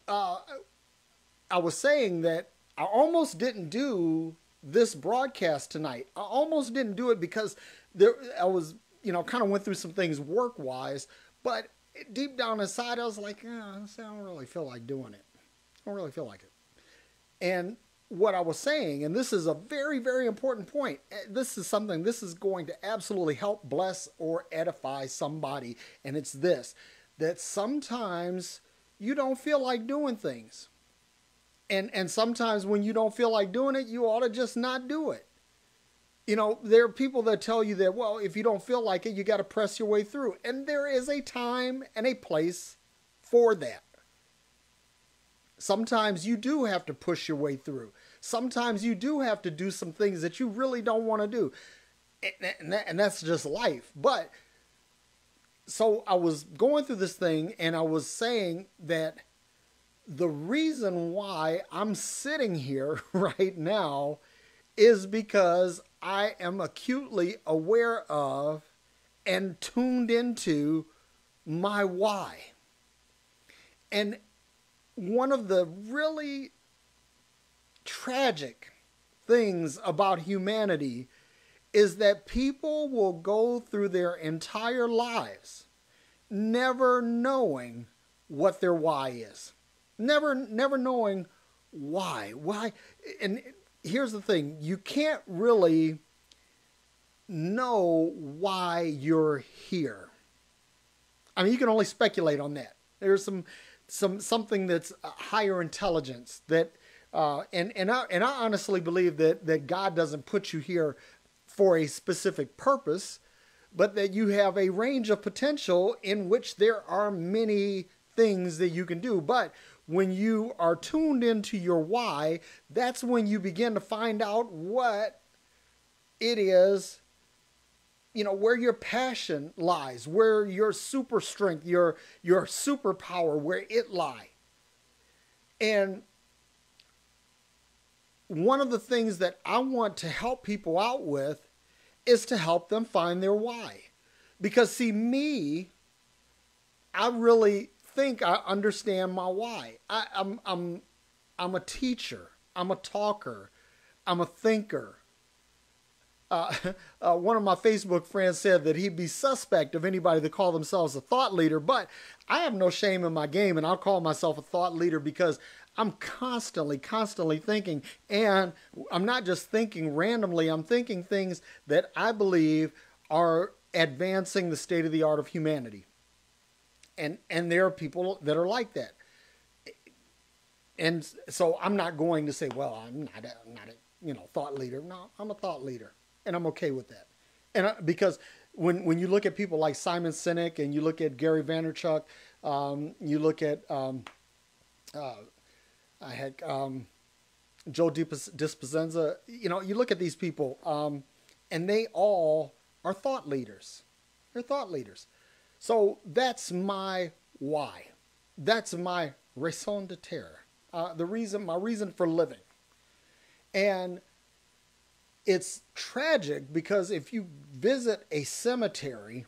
uh, I was saying that I almost didn't do this broadcast tonight. I almost didn't do it because I was, kind of went through some things work wise, but deep down inside, I was like, I don't really feel like doing it. I don't really feel like it. And what I was saying, and this is a very, very important point. This is going to absolutely help bless or edify somebody. And it's this, that sometimes you don't feel like doing things. And sometimes when you don't feel like doing it, you ought to just not do it. There are people that tell you that, well, if you don't feel like it, you got to press your way through. And there is a time and a place for that. Sometimes you do have to push your way through. Sometimes you do have to do some things that you really don't want to do. And that's just life. But so I was going through this thing and I was saying that the reason why I'm sitting here right now is because I am acutely aware of and tuned into my why. And one of the really tragic things about humanity is that people will go through their entire lives never knowing what their why is. Never knowing why. Why? And here's the thing. You can't really know why you're here. I mean, you can only speculate on that. There's something that's higher intelligence that, and I honestly believe that God doesn't put you here for a specific purpose, but that you have a range of potential in which there are many things that you can do. But when you are tuned into your why, that's when you begin to find out what it is, where your passion lies, where your super strength, your superpower, where it lies. And one of the things that I want to help people out with is to help them find their why. Because see, I really think I understand my why. I'm a teacher. I'm a talker. I'm a thinker. One of my Facebook friends said that he'd be suspect of anybody that called themselves a thought leader, but I have no shame in my game, and I'll call myself a thought leader because I'm constantly thinking, and I'm not just thinking randomly. I'm thinking things that I believe are advancing the state of the art of humanity. And there are people that are like that. And so I'm not going to say, well, I'm not a thought leader. No, I'm a thought leader. And I'm okay with that. And because when you look at people like Simon Sinek and you look at Gary Vaynerchuk, you look at Joe Dispenza, you look at these people, and they all are thought leaders. They're thought leaders. So that's my why. That's my raison d'etre. My reason for living. And it's tragic because if you visit a cemetery,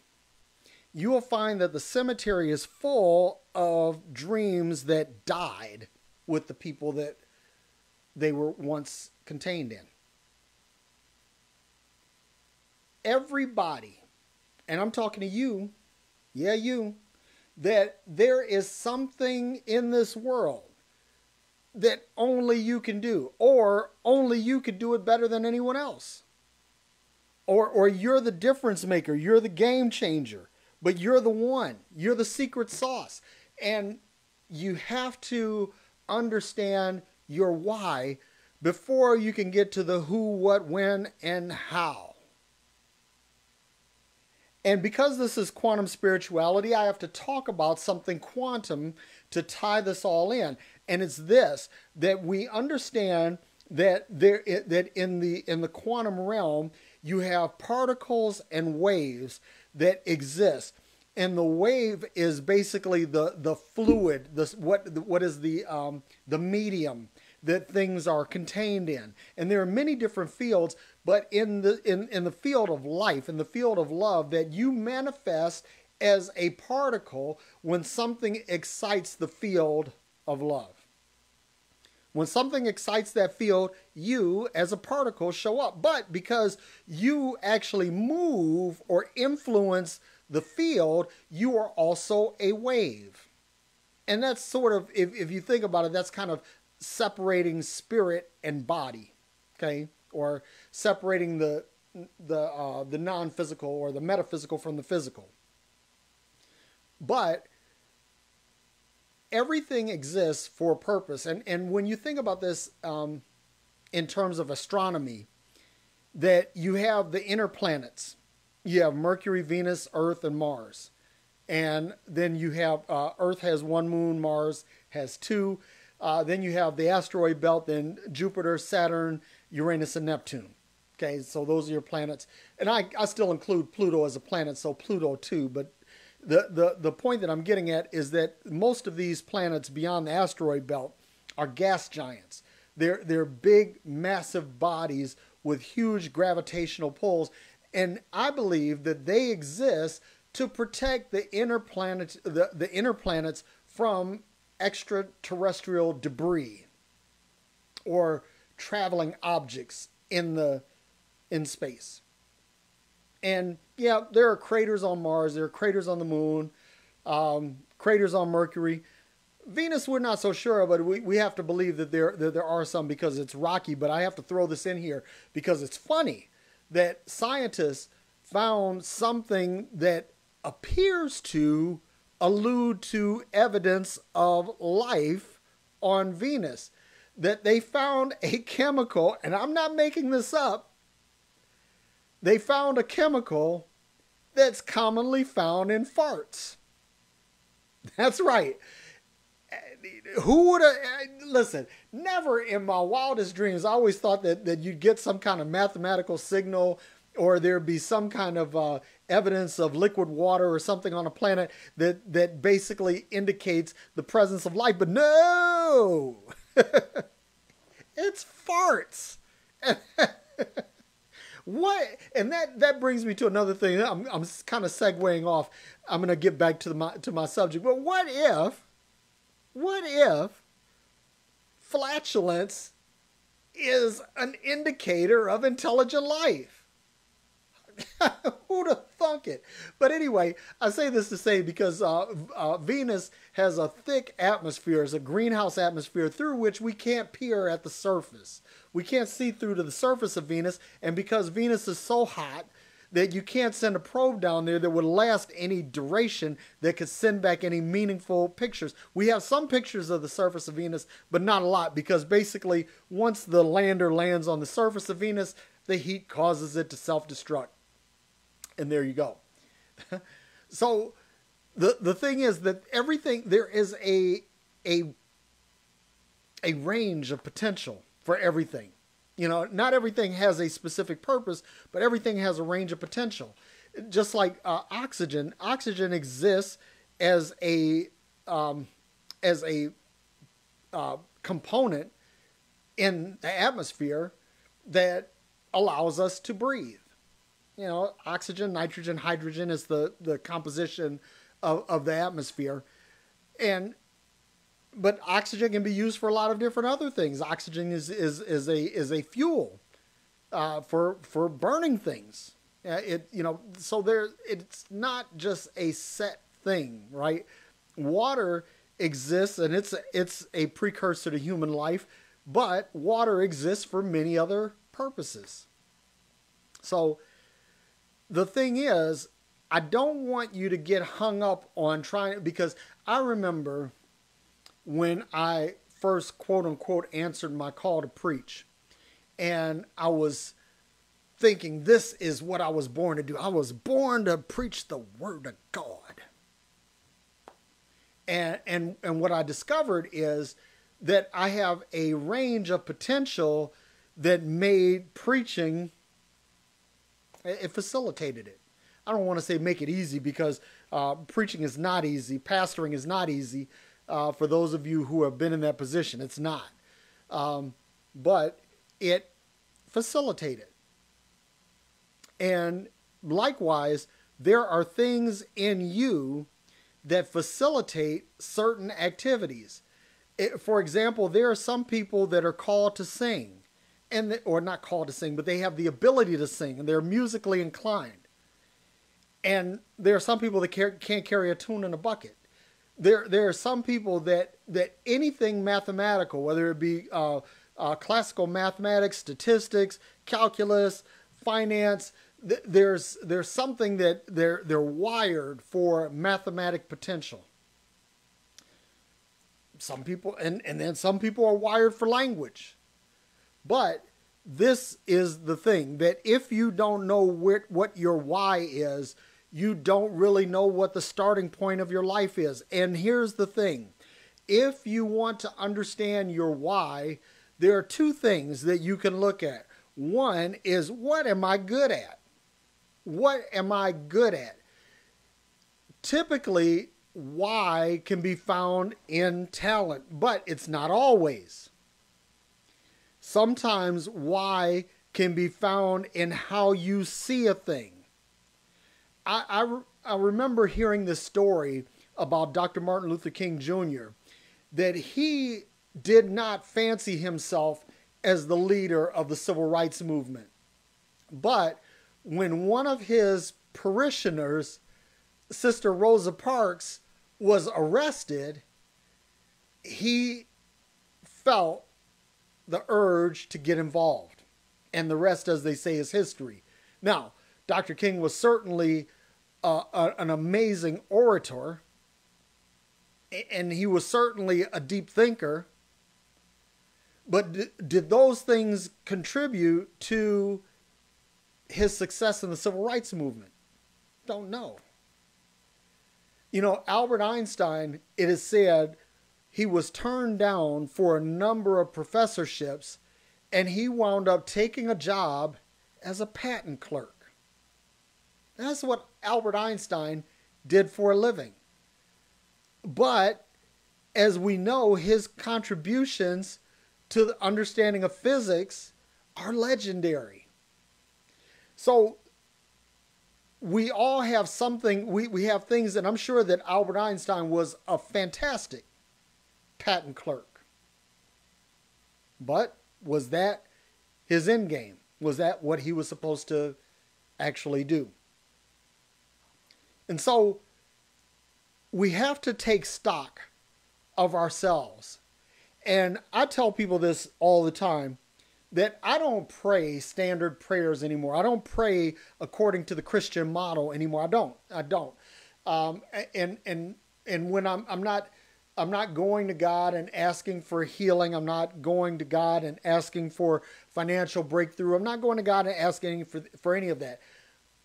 you will find that the cemetery is full of dreams that died with the people that they were once contained in. Everybody, and I'm talking to you, yeah, you, that there is something in this world that only you can do, or only you could do it better than anyone else. Or you're the difference maker, you're the game changer, but you're the one, you're the secret sauce. And you have to understand your why before you can get to the who, what, when, and how. And because this is quantum spirituality, I have to talk about something quantum to tie this all in. And it's this, that we understand that that in the quantum realm, you have particles and waves that exist. And the wave is basically the fluid, what is the medium that things are contained in. And there are many different fields, but in the field of life, in the field of love, that you manifest as a particle when something excites the field of love. When something excites that field, you as a particle show up. But because you actually move or influence the field, you are also a wave. And that's sort of, if you think about it, that's kind of separating spirit and body, okay? Or separating the non-physical or the metaphysical from the physical. But everything exists for a purpose. And when you think about this in terms of astronomy, that you have the inner planets. You have Mercury, Venus, Earth, and Mars. And then you have Earth has one moon, Mars has two. Then you have the asteroid belt, then Jupiter, Saturn, Uranus, and Neptune. Okay, so those are your planets. And I still include Pluto as a planet, so Pluto too. But the point that I'm getting at is that most of these planets beyond the asteroid belt are gas giants. They're big, massive bodies with huge gravitational pulls. And I believe that they exist to protect the inner planets from extraterrestrial debris or traveling objects in space. And yeah, there are craters on Mars, there are craters on the moon, craters on Mercury. Venus, we're not so sure, but we have to believe that there are some because it's rocky. But I have to throw this in here because it's funny that scientists found something that appears to allude to evidence of life on Venus. That they found a chemical, and I'm not making this up, they found a chemical that's commonly found in farts. That's right. Who would have, listen, never in my wildest dreams, I always thought that you'd get some kind of mathematical signal or there'd be some kind of evidence of liquid water or something on a planet that basically indicates the presence of life. But no, it's farts. What? And that brings me to another thing. I'm kind of segueing off. I'm going to get back to my subject. But what if flatulence is an indicator of intelligent life? Who'd have thunk it? But anyway, I say this to say because Venus has a thick atmosphere, it's a greenhouse atmosphere through which we can't peer at the surface. We can't see through to the surface of Venus, and because Venus is so hot that you can't send a probe down there that would last any duration that could send back any meaningful pictures. We have some pictures of the surface of Venus, but not a lot, because basically once the lander lands on the surface of Venus, the heat causes it to self-destruct. And there you go. So the thing is that everything, there is a range of potential for everything. You know, not everything has a specific purpose, but everything has a range of potential. Just like oxygen exists as a component in the atmosphere that allows us to breathe. You know, oxygen, nitrogen, hydrogen is the composition of the atmosphere. But oxygen can be used for a lot of different other things. Oxygen is a fuel for burning things. So it's not just a set thing, right? Water exists, and it's a precursor to human life, but water exists for many other purposes. So the thing is, I don't want you to get hung up on trying, because I remember when I first, quote unquote, answered my call to preach, and I was thinking, this is what I was born to do. I was born to preach the word of God. And what I discovered is that I have a range of potential that made preaching, it facilitated it. I don't want to say make it easy, because preaching is not easy. Pastoring is not easy. For those of you who have been in that position, it's not. But it facilitated. And likewise, there are things in you that facilitate certain activities. For example, there are some people that are called to sing, or not called to sing, but they have the ability to sing, and they're musically inclined. And there are some people that can't carry a tune in a bucket. There are some people that anything mathematical, whether it be classical mathematics, statistics, calculus, finance, there's something that they're wired for mathematic potential. Some people, and then some people are wired for language. But this is the thing, that if you don't know what your why is, you don't really know what the starting point of your life is. And here's the thing. If you want to understand your why, there are two things that you can look at. One is, what am I good at? What am I good at? Typically, why can be found in talent, but it's not always. Sometimes why can be found in how you see a thing. I remember hearing this story about Dr. Martin Luther King Jr., that he did not fancy himself as the leader of the civil rights movement. But when one of his parishioners, Sister Rosa Parks, was arrested, he felt the urge to get involved. And the rest, as they say, is history. Now, Dr. King was certainly an amazing orator, and he was certainly a deep thinker. But did those things contribute to his success in the civil rights movement? Don't know. You know, Albert Einstein, it is said, he was turned down for a number of professorships, and he wound up taking a job as a patent clerk. That's what Albert Einstein did for a living. But as we know, his contributions to the understanding of physics are legendary. So we all have something, we have things, and I'm sure that Albert Einstein was a fantastic patent clerk. But was that his end game? Was that what he was supposed to actually do? And so we have to take stock of ourselves. And I tell people this all the time, that I don't pray standard prayers anymore. I don't pray according to the Christian model anymore. I don't. And when I'm not going to God and asking for healing. I'm not going to God and asking for financial breakthrough. I'm not going to God and asking for any of that.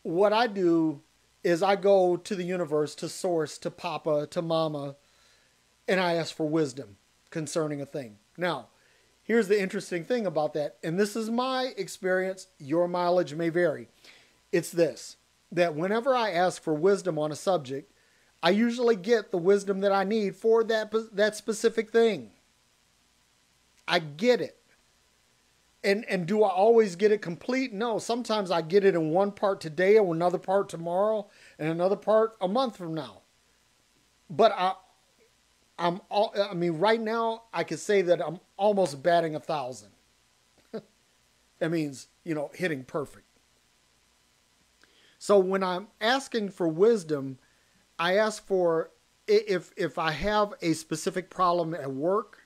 What I do is I go to the universe, to source, to Papa, to Mama, and I ask for wisdom concerning a thing. Now, here's the interesting thing about that, and this is my experience. Your mileage may vary. It's this, that whenever I ask for wisdom on a subject, I usually get the wisdom that I need for that specific thing. I get it. And do I always get it complete? No. Sometimes I get it in one part today, or another part tomorrow, and another part a month from now. But I mean, right now I could say that I'm almost batting 1,000. That means, hitting perfect. So when I'm asking for wisdom, I ask for, if I have a specific problem at work,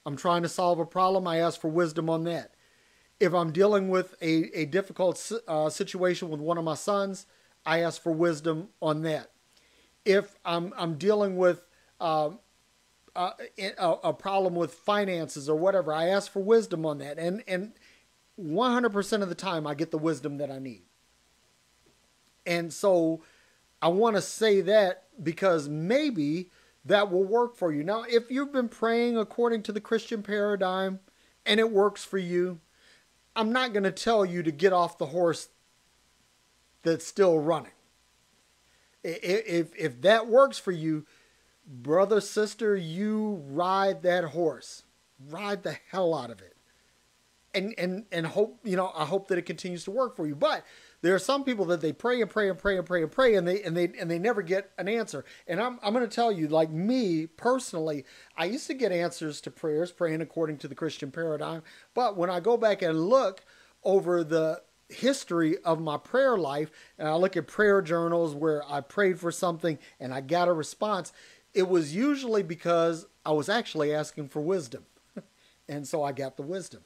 I'm trying to solve a problem, I ask for wisdom on that. If I'm dealing with a difficult situation with one of my sons, I ask for wisdom on that. If I'm dealing with a problem with finances or whatever, I ask for wisdom on that. And 100% of the time, I get the wisdom that I need. And so I want to say that because maybe that will work for you. Now, if you've been praying according to the Christian paradigm and it works for you, I'm not going to tell you to get off the horse that's still running. If that works for you, brother, sister, you ride that horse. Ride the hell out of it. And hope, I hope that it continues to work for you. But there are some people that they pray and pray and pray and pray and pray, and they never get an answer. And I'm going to tell you, like me personally, I used to get answers to prayers, praying according to the Christian paradigm. But when I go back and look over the history of my prayer life, and I look at prayer journals where I prayed for something and I got a response, it was usually because I was actually asking for wisdom. And so I got the wisdom.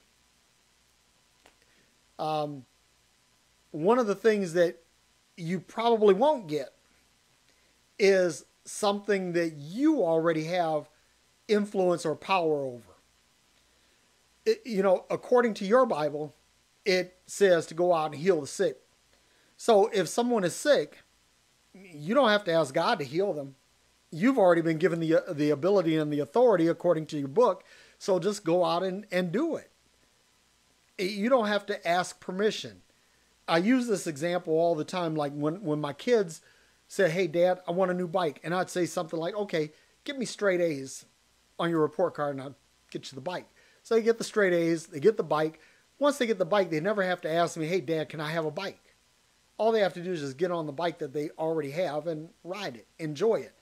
One of the things that you probably won't get is something that you already have influence or power over. According to your Bible, it says to go out and heal the sick. So if someone is sick, you don't have to ask God to heal them. You've already been given the ability and the authority according to your book. So just go out and do it. You don't have to ask permission. I use this example all the time, like when my kids say, hey, Dad, I want a new bike. And I'd say something like, okay, give me straight A's on your report card and I'll get you the bike. So they get the straight A's, they get the bike. Once they get the bike, they never have to ask me, hey, Dad, can I have a bike? All they have to do is just get on the bike that they already have and ride it, enjoy it.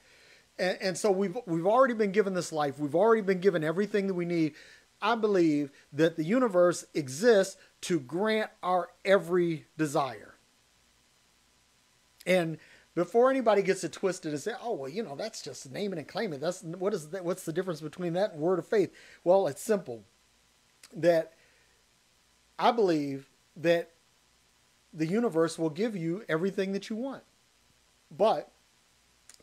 And so we've already been given this life. We've already been given everything that we need. I believe that the universe exists to grant our every desire. And before anybody gets it twisted and say, oh, well, that's just name it and claim it. What's the difference between that and word of faith? Well, it's simple. That I believe that the universe will give you everything that you want. But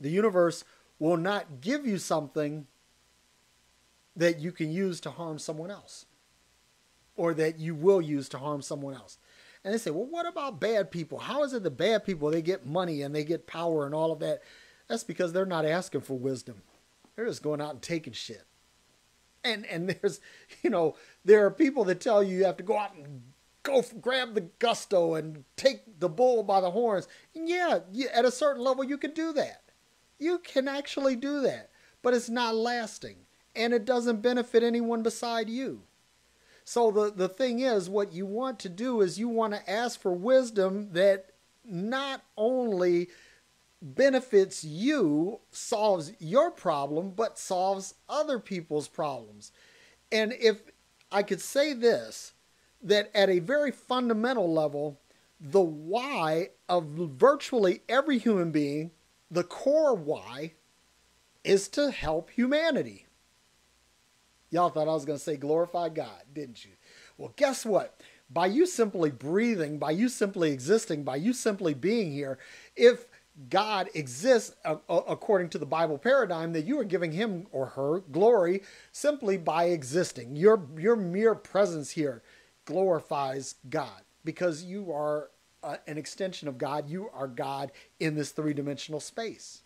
the universe will not give you something that you can use to harm someone else, or that you will use to harm someone else. And they say, well, what about bad people? How is it that bad people, they get money and they get power and all of that? That's because they're not asking for wisdom. They're just going out and taking shit. And there's, there are people that tell you have to go out and grab the gusto and take the bull by the horns. And yeah, at a certain level, you can do that. You can actually do that, but it's not lasting. And it doesn't benefit anyone beside you. So the thing is, what you want to do is you want to ask for wisdom that not only benefits you, solves your problem, but solves other people's problems. And if I could say this, that at a very fundamental level, the why of virtually every human being, the core why, is to help humanity. Y'all thought I was going to say glorify God, didn't you? Well, guess what? By you simply breathing, by you simply existing, by you simply being here, if God exists according to the Bible paradigm, that you are giving him or her glory simply by existing. Your mere presence here glorifies God because you are an extension of God. You are God in this three-dimensional space.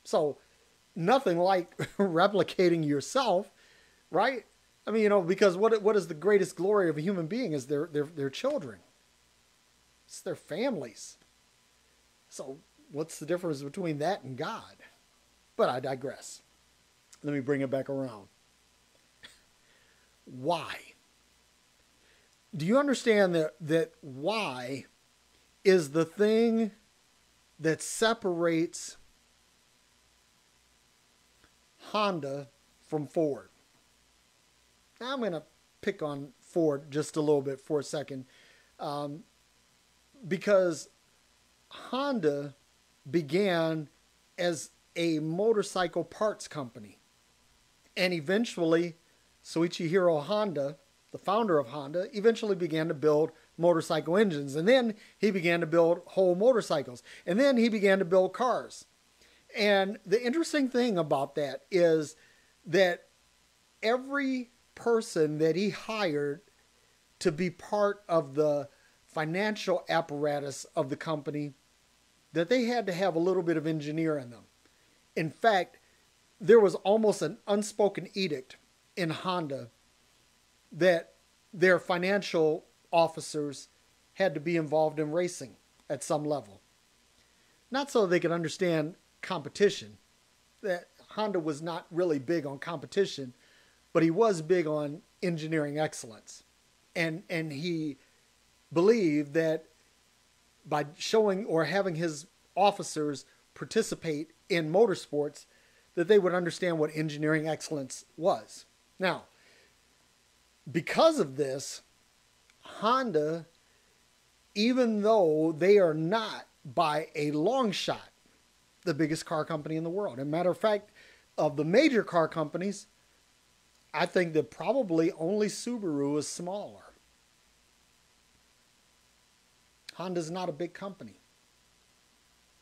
So nothing like replicating yourself. Right? I mean, because what is the greatest glory of a human being is their children. It's their families. So what's the difference between that and God? But I digress. Let me bring it back around. Why? Do you understand that why is the thing that separates Honda from Ford? Now I'm going to pick on Ford just a little bit for a second, because Honda began as a motorcycle parts company. And eventually, Soichiro Honda, the founder of Honda, eventually began to build motorcycle engines. And then he began to build whole motorcycles. And then he began to build cars. And the interesting thing about that is that every person that he hired to be part of the financial apparatus of the company, that they had to have a little bit of engineer in them. In fact, there was almost an unspoken edict in Honda that their financial officers had to be involved in racing at some level. Not so they could understand competition. That Honda was not really big on competition, but he was big on engineering excellence. And he believed that by showing or having his officers participate in motorsports, that they would understand what engineering excellence was. Now, because of this, Honda, even though they are not by a long shot the biggest car company in the world. As a matter of fact, of the major car companies, I think that probably only Subaru is smaller. Honda's not a big company.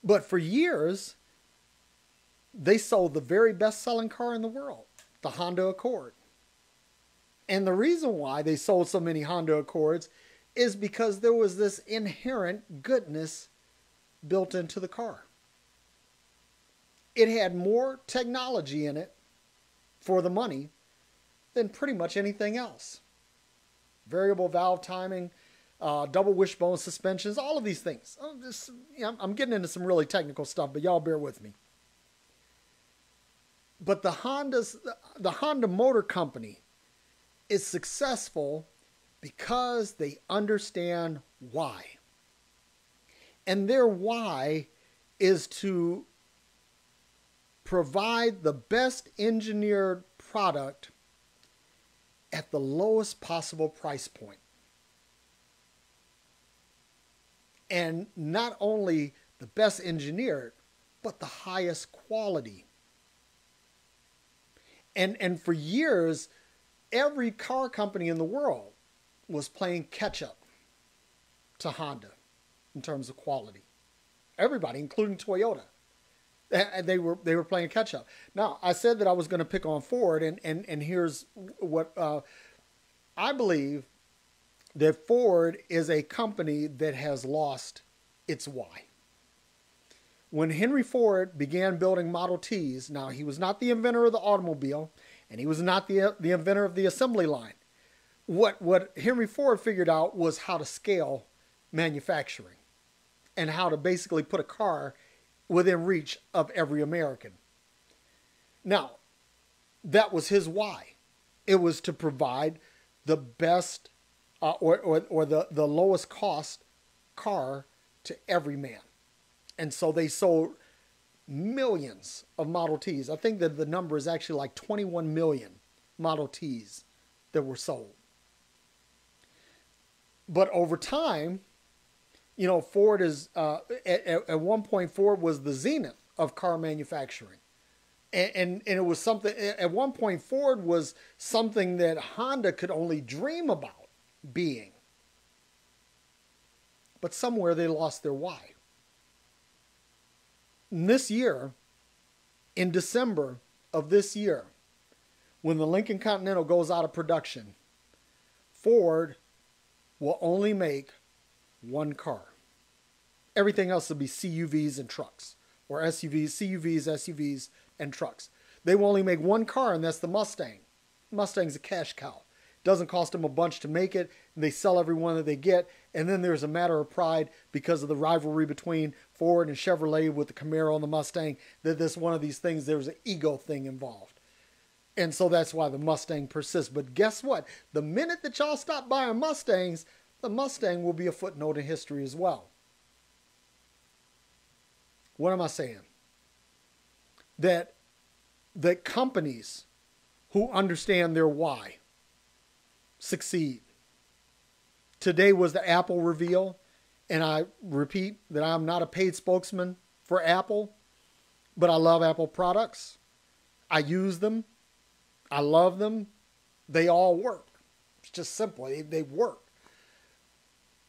But for years, they sold the very best-selling car in the world, the Honda Accord. And the reason why they sold so many Honda Accords is because there was this inherent goodness built into the car. It had more technology in it for the money than pretty much anything else. Variable valve timing, double wishbone suspensions, all of these things. I'm getting into some really technical stuff, but y'all bear with me. But the Honda Motor Company is successful because they understand why. And their why is to provide the best engineered product at the lowest possible price point. And not only the best engineered, but the highest quality. And for years, every car company in the world was playing catch up to Honda in terms of quality. Everybody, including Toyota. And they were playing catch up. Now, I said that I was going to pick on Ford, and here's what I believe, that Ford is a company that has lost its why. When Henry Ford began building Model Ts, now he was not the inventor of the automobile, and he was not the inventor of the assembly line. What Henry Ford figured out was how to scale manufacturing and how to basically put a car within reach of every American. Now, that was his why. It was to provide the best or the lowest cost car to every man. And so they sold millions of Model Ts. I think that the number is actually like 21 million Model Ts that were sold. But over time, you know, Ford is, at one point, Ford was the zenith of car manufacturing. And it was something, at one point, Ford was something that Honda could only dream about being. But somewhere they lost their why. And this year, in December of this year, when the Lincoln Continental goes out of production, Ford will only make one car. Everything else will be CUVs and trucks, or SUVs, CUVs, SUVs, and trucks. They will only make one car, and that's the Mustang. Mustang's a cash cow. Doesn't cost them a bunch to make it, and they sell every one that they get. And then there's a matter of pride because of the rivalry between Ford and Chevrolet with the Camaro and the Mustang, that this one of these things, there's an ego thing involved. And so that's why the Mustang persists. But guess what? The minute that y'all stop buying Mustangs, the Mustang will be a footnote in history as well. What am I saying? That companies who understand their why succeed. Today was the Apple reveal, and I repeat that I'm not a paid spokesman for Apple, but I love Apple products. I use them. I love them. They all work. It's just simple. They work.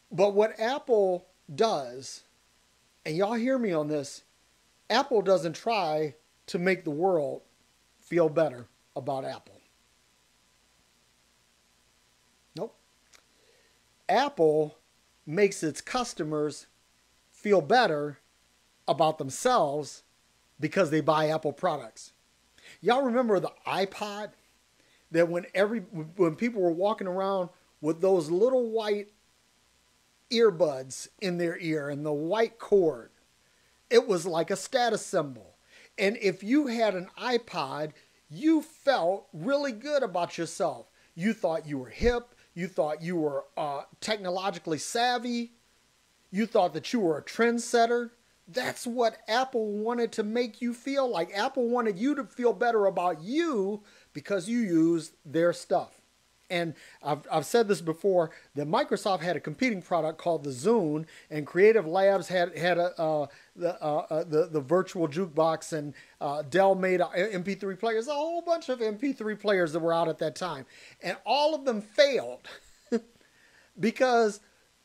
But what Apple does, and y'all hear me on this, Apple doesn't try to make the world feel better about Apple. Nope. Apple makes its customers feel better about themselves because they buy Apple products. Y'all remember the iPod? That when people were walking around with those little white earbuds in their ear and the white cord, it was like a status symbol. And if you had an iPod, you felt really good about yourself. You thought you were hip. You thought you were technologically savvy. You thought that you were a trendsetter. That's what Apple wanted to make you feel like. Apple wanted you to feel better about you because you used their stuff. And I've said this before, that Microsoft had a competing product called the Zune, and Creative Labs had the virtual jukebox, and Dell made MP3 players, a whole bunch of MP3 players that were out at that time. And all of them failed because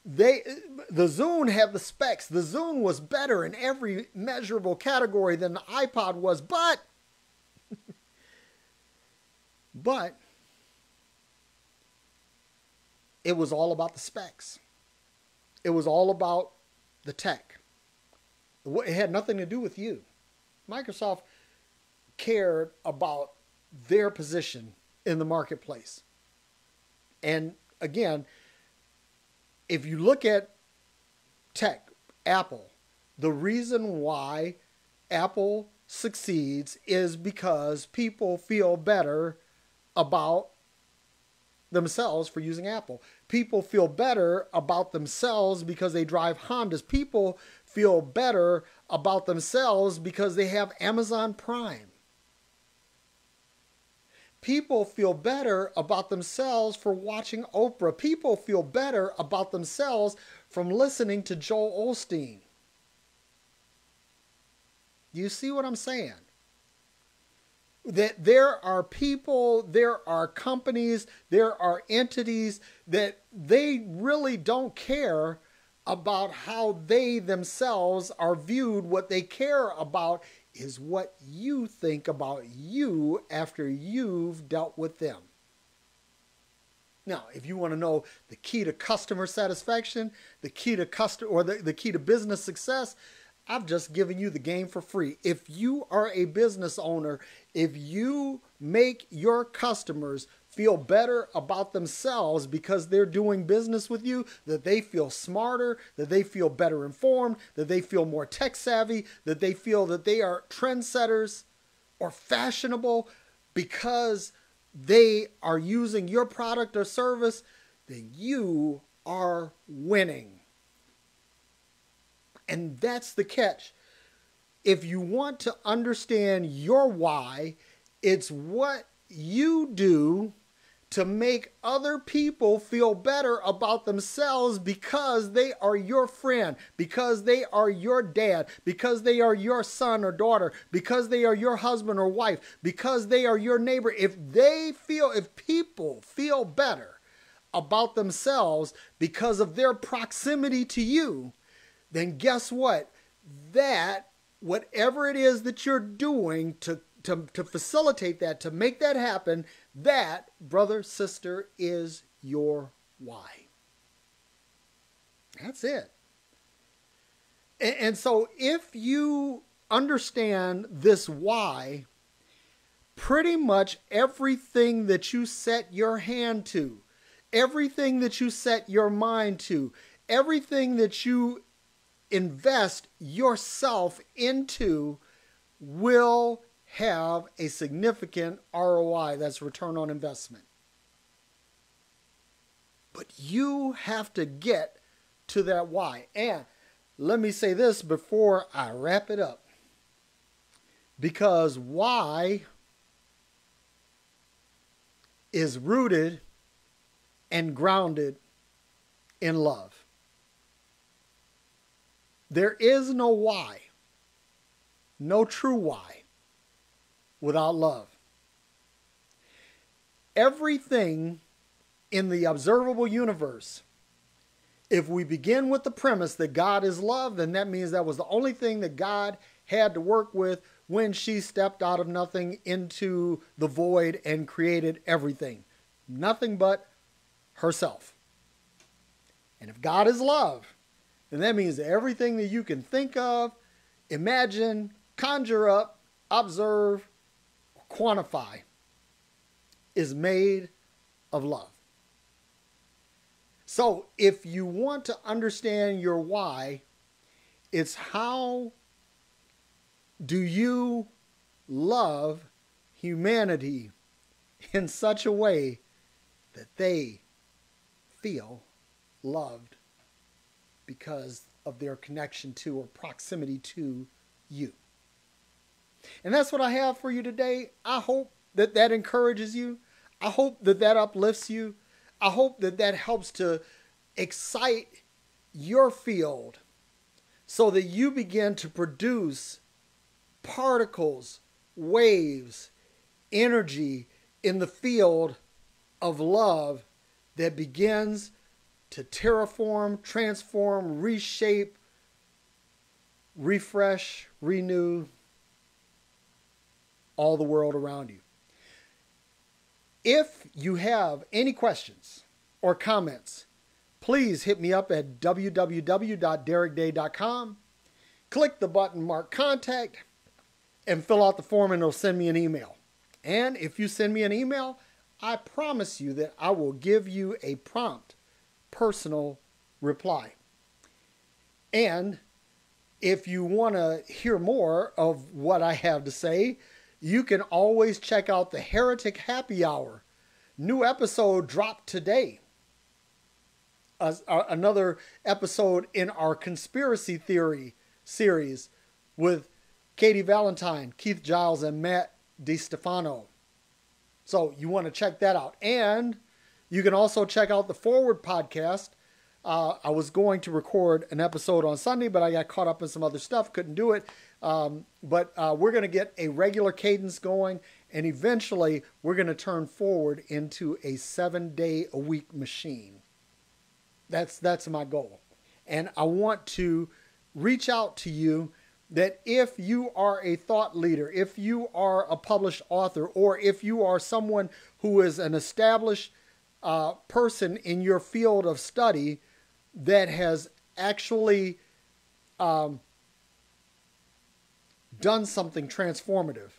the Zune had the specs. The Zune was better in every measurable category than the iPod was, but it was all about the specs. It was all about the tech. It had nothing to do with you. Microsoft cared about their position in the marketplace. And again, if you look at tech, Apple, the reason why Apple succeeds is because people feel better about themselves for using Apple. People feel better about themselves because they drive Hondas. People feel better about themselves because they have Amazon Prime. People feel better about themselves for watching Oprah. People feel better about themselves from listening to Joel Osteen. Do you see what I'm saying? That there are people, there are companies, there are entities that they really don't care about how they themselves are viewed. What they care about is what you think about you after you've dealt with them. Now, if you want to know the key to customer satisfaction, the key to the key to business success, I've just given you the game for free. If you are a business owner, if you make your customers feel better about themselves because they're doing business with you, that they feel smarter, that they feel better informed, that they feel more tech savvy, that they feel that they are trendsetters or fashionable because they are using your product or service, then you are winning. And that's the catch. If you want to understand your why, it's what you do to make other people feel better about themselves because they are your friend, because they are your dad, because they are your son or daughter, because they are your husband or wife, because they are your neighbor. If people feel better about themselves because of their proximity to you, then guess what? That, whatever it is that you're doing to facilitate that, to make that happen, that, brother, sister, is your why. That's it. And so if you understand this why, pretty much everything that you set your hand to, everything that you set your mind to, everything that you invest yourself into will have a significant ROI, that's return on investment. But you have to get to that why. And let me say this before I wrap it up. Because why is rooted and grounded in love. There is no why, no true why, without love. Everything in the observable universe, if we begin with the premise that God is love, then that means that was the only thing that God had to work with when she stepped out of nothing into the void and created everything. Nothing but herself. And if God is love, then that means that everything that you can think of, imagine, conjure up, observe, or quantify is made of love. So if you want to understand your why, it's how do you love humanity in such a way that they feel loved because of their connection to or proximity to you. And that's what I have for you today. I hope that that encourages you. I hope that that uplifts you. I hope that that helps to excite your field so that you begin to produce particles, waves, energy in the field of love that begins to terraform, transform, reshape, refresh, renew all the world around you. If you have any questions or comments, please hit me up at www.derrickday.com. Click the button marked contact and fill out the form and it'll send me an email. And if you send me an email, I promise you that I will give you a prompt, personal reply. And if you want to hear more of what I have to say, you can always check out the Heretic Happy Hour. New episode dropped today. Another episode in our conspiracy theory series with Katie Valentine, Keith Giles, and Matt DiStefano. So you want to check that out. And you can also check out the Forward podcast. I was going to record an episode on Sunday, but I got caught up in some other stuff. Couldn't do it. But we're going to get a regular cadence going. And eventually, we're going to turn Forward into a 7-day-a-week machine. That's my goal. And I want to reach out to you that if you are a thought leader, if you are a published author, or if you are someone who is an established person in your field of study that has actually done something transformative,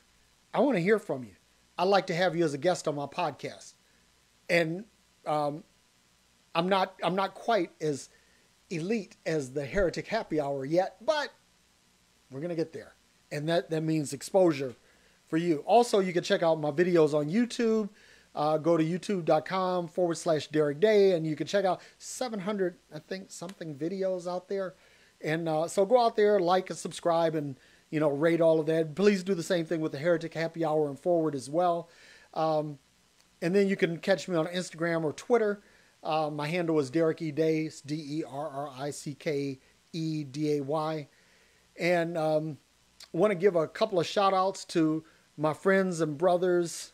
I want to hear from you. I'd like to have you as a guest on my podcast. And I'm not quite as elite as the Heretic Happy Hour yet, but we're going to get there. And that means exposure for you. Also, you can check out my videos on YouTube. Go to youtube.com/Derrick Day, and you can check out 700, I think, something videos out there. And so go out there, like and subscribe, and rate all of that. Please do the same thing with the Heretic Happy Hour and Forward as well. And then you can catch me on Instagram or Twitter. My handle is Derrick E. Day, DerrickEday. And want to give a couple of shout outs to my friends and brothers,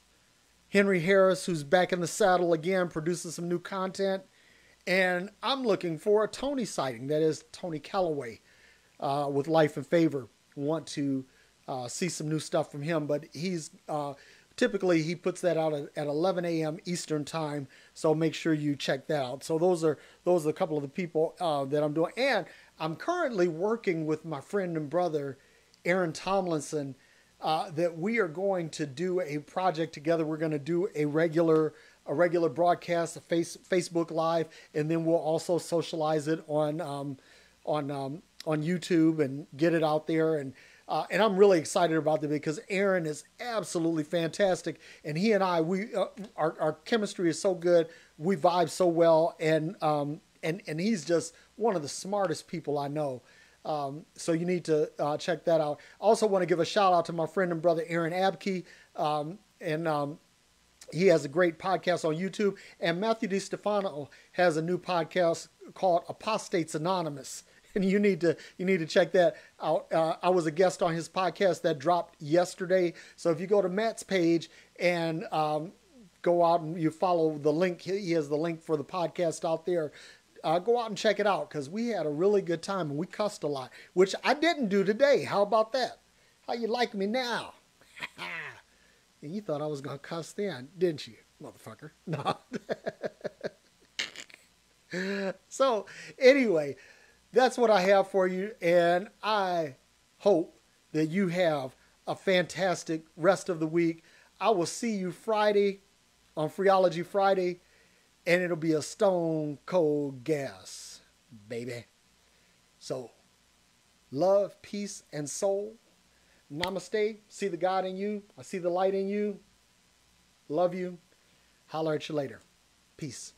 Henry Harris, who's back in the saddle again, producing some new content. And I'm looking for a Tony sighting. That is Tony Calloway with Life and Favor. Want to see some new stuff from him, but he's typically he puts that out at 11 a.m. Eastern time. So make sure you check that out. So those are a couple of the people that I'm doing. And I'm currently working with my friend and brother, Aaron Tomlinson, that we are going to do a project together. We're going to do a regular broadcast, a Facebook Live, and then we'll also socialize it on YouTube and get it out there. And I'm really excited about that because Aaron is absolutely fantastic, and he and I, our chemistry is so good, we vibe so well, and he's just one of the smartest people I know. So you need to check that out. I also want to give a shout out to my friend and brother Aaron Abke, and he has a great podcast on YouTube. And Matthew DiStefano has a new podcast called Apostates Anonymous, and you need to check that out. I was a guest on his podcast that dropped yesterday. So if you go to Matt's page and go out and you follow the link, he has the link for the podcast out there. Go out and check it out because we had a really good time and we cussed a lot, which I didn't do today. How about that? How you like me now? And you thought I was going to cuss then, didn't you, motherfucker? No. So anyway, that's what I have for you. And I hope that you have a fantastic rest of the week. I will see you Friday on Freeology Friday. And it'll be a stone cold gas, baby. So, love, peace, and soul. Namaste. See the God in you. I see the light in you. Love you. Holler at you later. Peace.